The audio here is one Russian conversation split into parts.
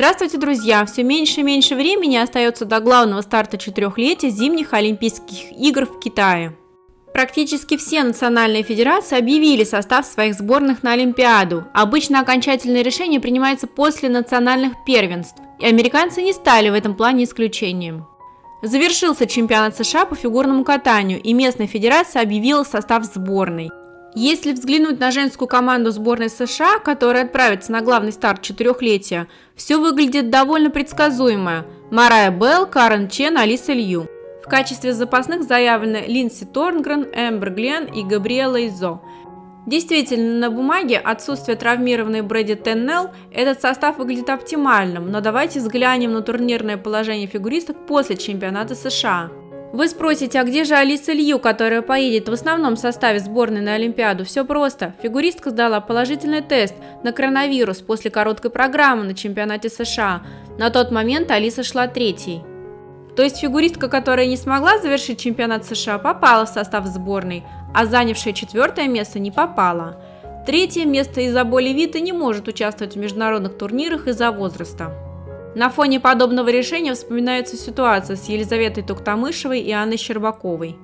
Здравствуйте, друзья! Все меньше и меньше времени остается до главного старта четырехлетия зимних Олимпийских игр в Китае. Практически все национальные федерации объявили состав своих сборных на Олимпиаду. Обычно окончательное решение принимается после национальных первенств, и американцы не стали в этом плане исключением. Завершился чемпионат США по фигурному катанию, и местная федерация объявила состав сборной. Если взглянуть на женскую команду сборной США, которая отправится на главный старт четырехлетия, все выглядит довольно предсказуемо. Марая Белл, Карен Чен, Алиса Лью. В качестве запасных заявлены Линдси Торнгрен, Эмбер Гленн и Габриэла Изо. Действительно, на бумаге отсутствие травмированной Брэди Теннелл этот состав выглядит оптимальным, но давайте взглянем на турнирное положение фигуристок после чемпионата США. Вы спросите, а где же Алиса Лью, которая поедет в основном составе сборной на Олимпиаду? Все просто. Фигуристка сдала положительный тест на коронавирус после короткой программы на чемпионате США. На тот момент Алиса шла третьей. То есть фигуристка, которая не смогла завершить чемпионат США, попала в состав сборной, а занявшая четвертое место не попала. Третье место Изабель Вита не может участвовать в международных турнирах из-за возраста. На фоне подобного решения вспоминается ситуация с Елизаветой Токтамышевой и Анной Щербаковой.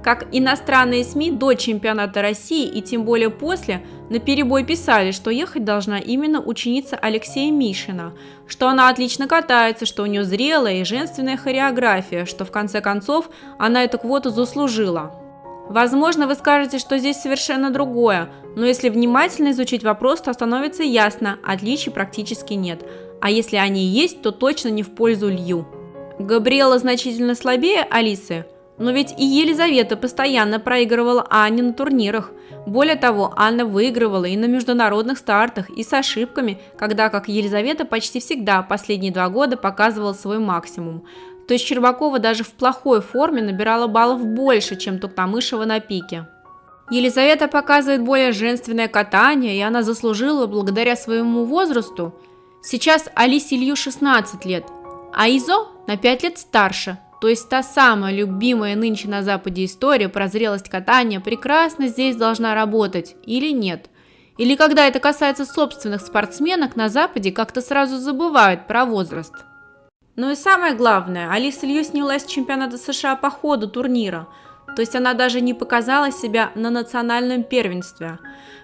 Как иностранные СМИ до чемпионата России и тем более после наперебой писали, что ехать должна именно ученица Алексея Мишина, что она отлично катается, что у нее зрелая и женственная хореография, что в конце концов она эту квоту заслужила. Возможно, вы скажете, что здесь совершенно другое, но если внимательно изучить вопрос, то становится ясно, отличий практически нет. А если они и есть, то точно не в пользу Лью. Габриэла значительно слабее Алисы, но ведь и Елизавета постоянно проигрывала Анне на турнирах. Более того, Анна выигрывала и на международных стартах, и с ошибками, когда как Елизавета почти всегда последние 2 года показывала свой максимум. То есть Щербакова даже в плохой форме набирала баллов больше, чем Токтамышева на пике. Елизавета показывает более женственное катание, и она заслужила благодаря своему возрасту. Сейчас Алисе Лью 16 лет, а Изо на 5 лет старше, то есть та самая любимая нынче на Западе история про зрелость катания прекрасно здесь должна работать или нет. Или когда это касается собственных спортсменок на Западе, как-то сразу забывают про возраст. Ну и самое главное, Алиса Лью снялась с чемпионата США по ходу турнира, то есть она даже не показала себя на национальном первенстве.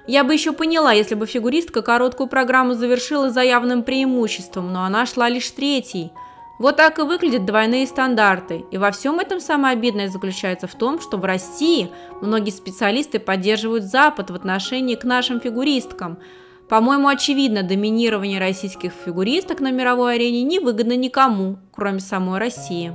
Я бы еще поняла, если бы фигуристка короткую программу завершила за явным преимуществом, но она шла лишь третьей. Вот так и выглядят двойные стандарты. И во всем этом самое обидное заключается в том, что в России многие специалисты поддерживают Запад в отношении к нашим фигуристкам. По-моему, очевидно, доминирование российских фигуристок на мировой арене невыгодно никому, кроме самой России.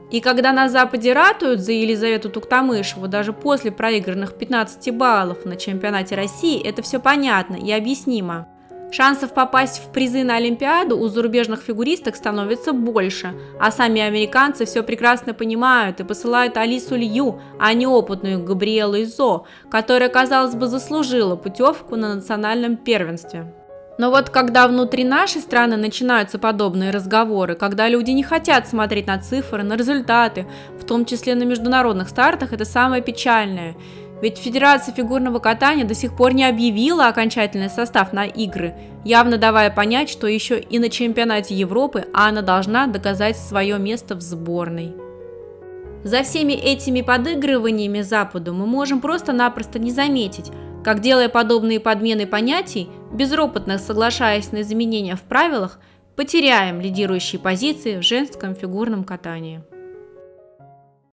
И когда на Западе ратуют за Елизавету Токтамышеву даже после проигранных 15 баллов на чемпионате России, это все понятно и объяснимо. Шансов попасть в призы на Олимпиаду у зарубежных фигуристок становится больше, а сами американцы все прекрасно понимают и посылают Алису Лью, а не опытную Габриэлу Изо, которая, казалось бы, заслужила путевку на национальном первенстве. Но вот когда внутри нашей страны начинаются подобные разговоры, когда люди не хотят смотреть на цифры, на результаты, в том числе на международных стартах, это самое печальное. Ведь Федерация фигурного катания до сих пор не объявила окончательный состав на игры, явно давая понять, что еще и на чемпионате Европы она должна доказать свое место в сборной. За всеми этими подыгрываниями Западу мы можем просто-напросто не заметить, как, делая подобные подмены понятий, безропотно соглашаясь на изменения в правилах, потеряем лидирующие позиции в женском фигурном катании.